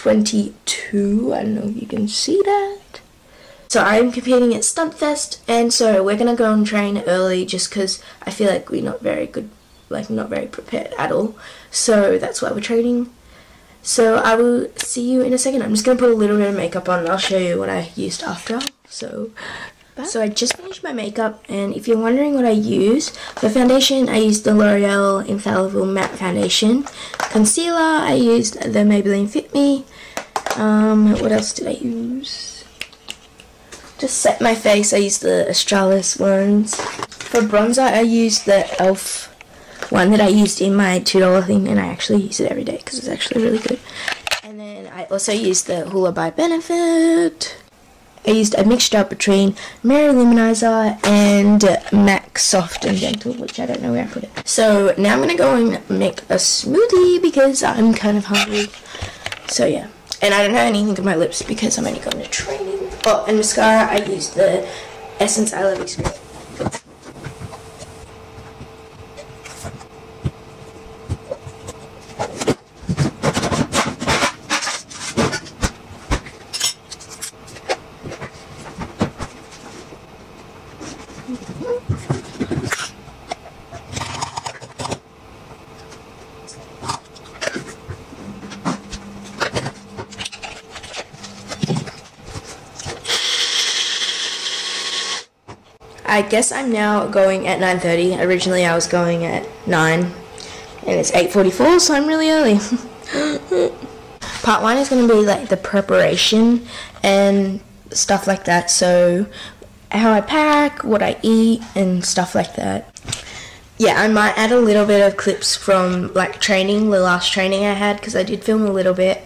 22. I don't know if you can see that. So I'm competing at Stuntfest, and so we're gonna go and train early just because I feel like we're not very good, like not very prepared at all. So that's why we're training. So I will see you in a second. I'm just gonna put a little bit of makeup on and I'll show you what I used after. So I just finished my makeup, and if you're wondering what I use, for foundation I used the L'Oreal Infallible Matte Foundation. Concealer, I used the Maybelline Fit Me. What else did I use? Just set my face, I used the Australis ones. For bronzer, I used the e.l.f. one that I used in my $2 thing, and I actually use it every day because it's actually really good. And then I also used the Hoola by Benefit. I used a mixture between Mirror Luminizer and MAC Soft and Gentle, which I don't know where I put it. So now I'm going to go and make a smoothie because I'm kind of hungry. So yeah. And I don't have anything on my lips because I'm only going to training. Oh, and mascara, I used the Essence I Love Experience. I guess I'm now going at 9:30. Originally I was going at 9 and it's 8:44, so I'm really early. Part 1 is going to be like the preparation and stuff like that, so how I pack, what I eat and stuff like that. Yeah, I might add a little bit of clips from like training, the last training I had, because I did film a little bit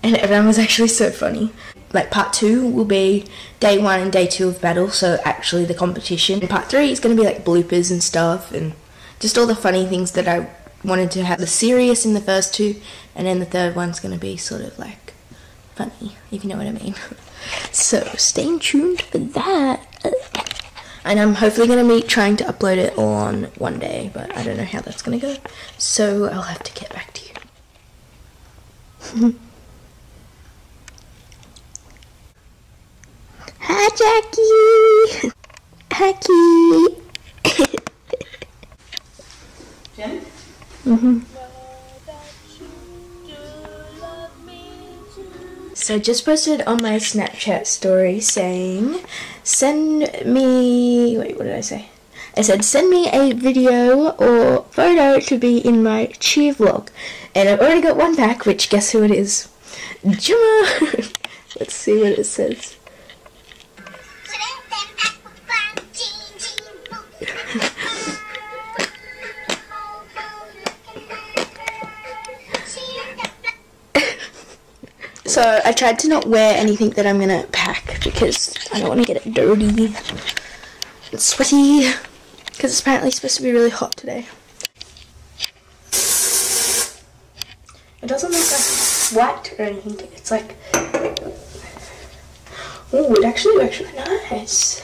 and everyone was actually so funny. Like part 2 will be day 1 and day 2 of battle, so actually the competition. And part 3 is going to be like bloopers and stuff and just all the funny things that I wanted to have. The serious in the first 2, and then the third one's going to be sort of like funny, if you know what I mean. So stay tuned for that. And I'm hopefully going to be trying to upload it all on one day, but I don't know how that's going to go. So I'll have to get back to you. Hi, Jackie! Hi, Key! Jen? Mm-hmm. So I just posted on my Snapchat story saying, send me... Wait, what did I say? I said, send me a video or photo to be in my cheer vlog. And I've already got one back, which guess who it is? Gemma! Let's see what it says. So I tried to not wear anything that I'm gonna pack because I don't want to get it dirty and sweaty, because it's apparently supposed to be really hot today. It doesn't look like white or anything. It's like, oh, it actually works really nice.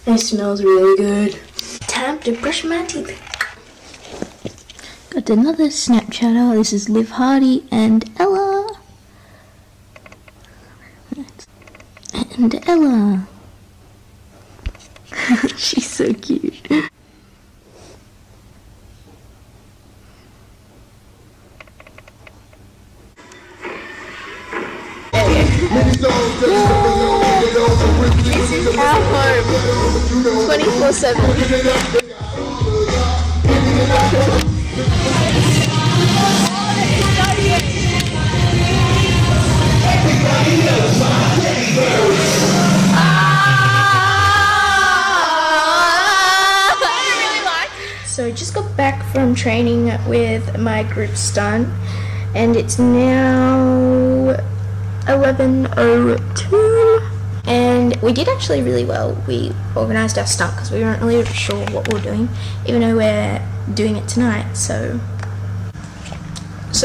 And it smells really good. Time to brush my teeth. Got another Snapchatter. This is Liv Hardy and Ella. And Ella. She's so cute. This is our home, 24/7. So I just got back from training with my group stunt, and it's now 11:02, and we did actually really well. We organised our stunt because we weren't really sure what we were doing, even though we're doing it tonight. So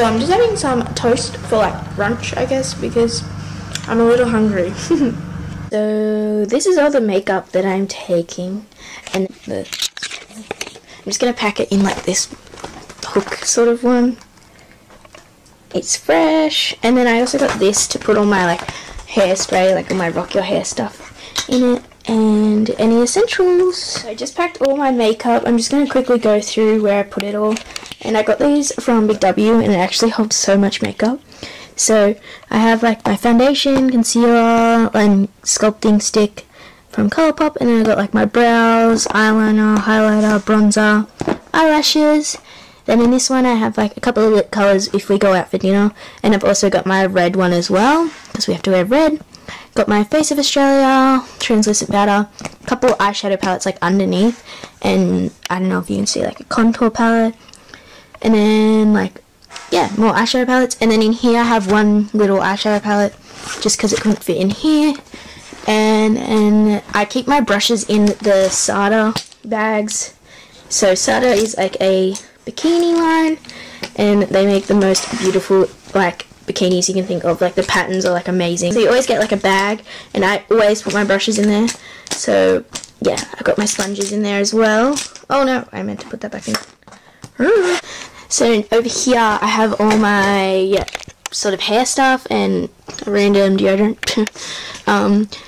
I'm just having some toast for like brunch, I guess, because I'm a little hungry. So this is all the makeup that I'm taking, and I'm just gonna pack it in like this hook sort of one. It's fresh. And then I also got this to put all my like hairspray, like all my Rock Your Hair stuff in it, and any essentials. So I just packed all my makeup. I'm just going to quickly go through where I put it all. And I got these from Big W, and it actually holds so much makeup. So I have like my foundation, concealer, and sculpting stick from Colourpop, and then I got like my brows, eyeliner, highlighter, bronzer, eyelashes. Then in this one I have like a couple of lip colours if we go out for dinner, and I've also got my red one as well because we have to wear red. Got my Face of Australia translucent powder, a couple of eyeshadow palettes like underneath, and I don't know if you can see like a contour palette, and then like yeah, more eyeshadow palettes. And then in here I have one little eyeshadow palette just because it couldn't fit in here. And I keep my brushes in the Sada bags. So Sada is like a bikini line, and they make the most beautiful like bikinis you can think of. Like the patterns are like amazing. So you always get like a bag, and I always put my brushes in there. So yeah, I got my sponges in there as well. Oh no, I meant to put that back in. So over here I have all my sort of hair stuff and random deodorant.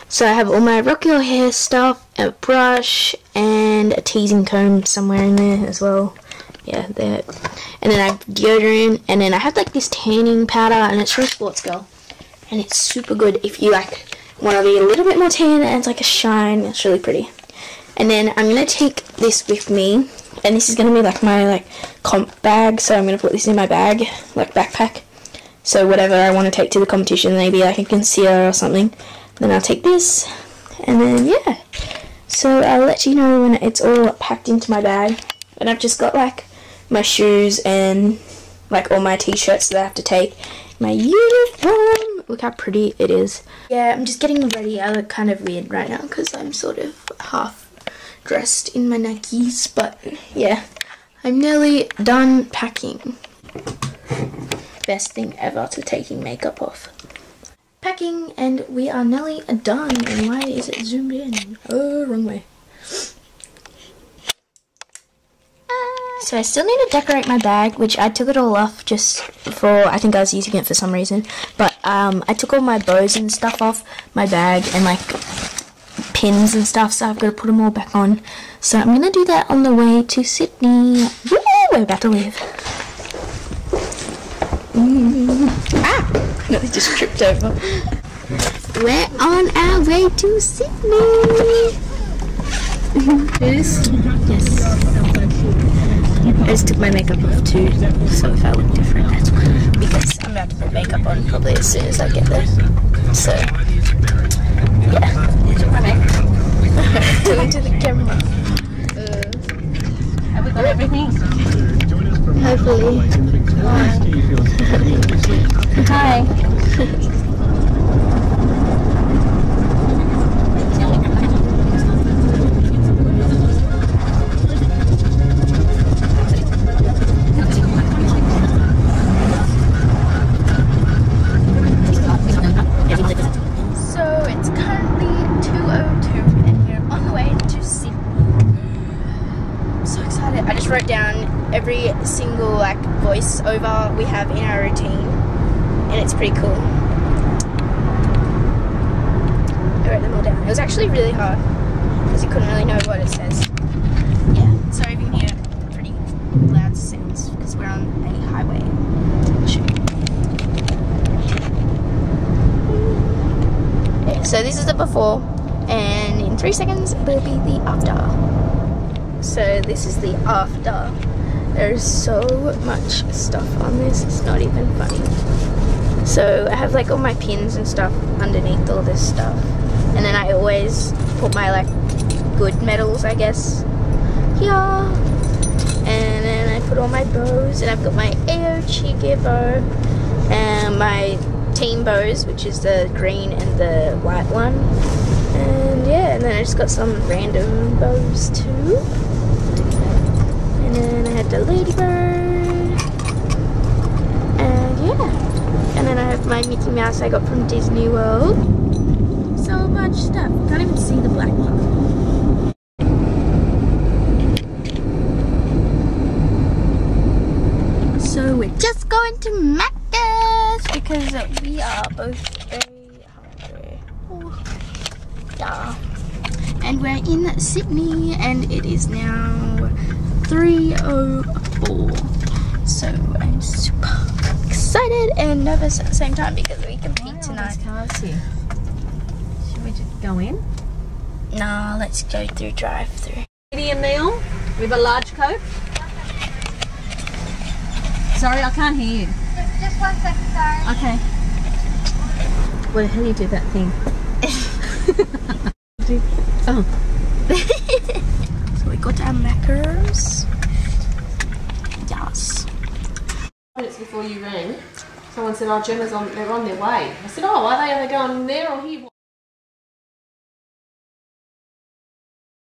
So I have all my Rock Your Hair stuff, a brush, and a teasing comb somewhere in there as well. Yeah, there. And then I have deodorant, and then I have like this tanning powder, and it's from Sports Girl, and it's super good if you like want to be a little bit more tan, and it's like a shine. It's really pretty. And then I'm gonna take this with me, and this is gonna be like my like comp bag. So I'm gonna put this in my bag, like backpack. So whatever I want to take to the competition, maybe like a concealer or something, then I'll take this, and then yeah. So I'll let you know when it's all packed into my bag. And I've just got like my shoes and like all my t-shirts that I have to take. My uniform, look how pretty it is. Yeah, I'm just getting ready. I look kind of weird right now because I'm sort of half dressed in my Nikes, but yeah, I'm nearly done packing. Best thing ever to taking makeup off. Packing, and we are nearly done. And why is it zoomed in? Oh, wrong way. So I still need to decorate my bag, which I took it all off just for, I think I was using it for some reason, but I took all my bows and stuff off my bag and like pins and stuff, so I've got to put them all back on. So I'm going to do that on the way to Sydney. Woo! We're about to leave. Ah! No, they just tripped over. We're on our way to Sydney. It is? Yes. I just took my makeup off too, so if I look different, that's why. Because I'm about to put makeup on probably as soon as I get there. So, yeah. Took my makeup. Into the camera. Have we got everything? Hopefully. Hi. Wrote down every single like voice over we have in our routine, and it's pretty cool. I wrote them all down. It was actually really hard because you couldn't really know what it says. Yeah, sorry if you can hear pretty loud sounds because we're on a highway. Yeah, so this is the before, and in 3 seconds will be the after. So this is the after. There's so much stuff on this, it's not even funny. So I have like all my pins and stuff underneath all this stuff. And then I always put my like good medals, I guess, here. And then I put all my bows, and I've got my Aochige bow and my team bows, which is the green and the white one. And yeah, and then I just got some random bows too. And then I had the ladybird, and yeah, and then I have my Mickey Mouse I got from Disney World. So much stuff, can't even see the black one. So we're just going to Macca's. It's because we are both very hungry. Oh, yeah. And we're in Sydney and it is now 3:04. So I'm super excited and nervous at the same time because we compete tonight. Cars here. Should we just go in? Nah, let's go through drive-through. Medium meal with a large Coke. Sorry, I can't hear you. Just 1 second, sorry. Okay. Well, how do you do that thing? Oh. So we got our macros. Yes. Minutes before you rang, someone said, "Oh, Gemma's on. They're on their way." I said, "Oh, are they? Are they going there or here?"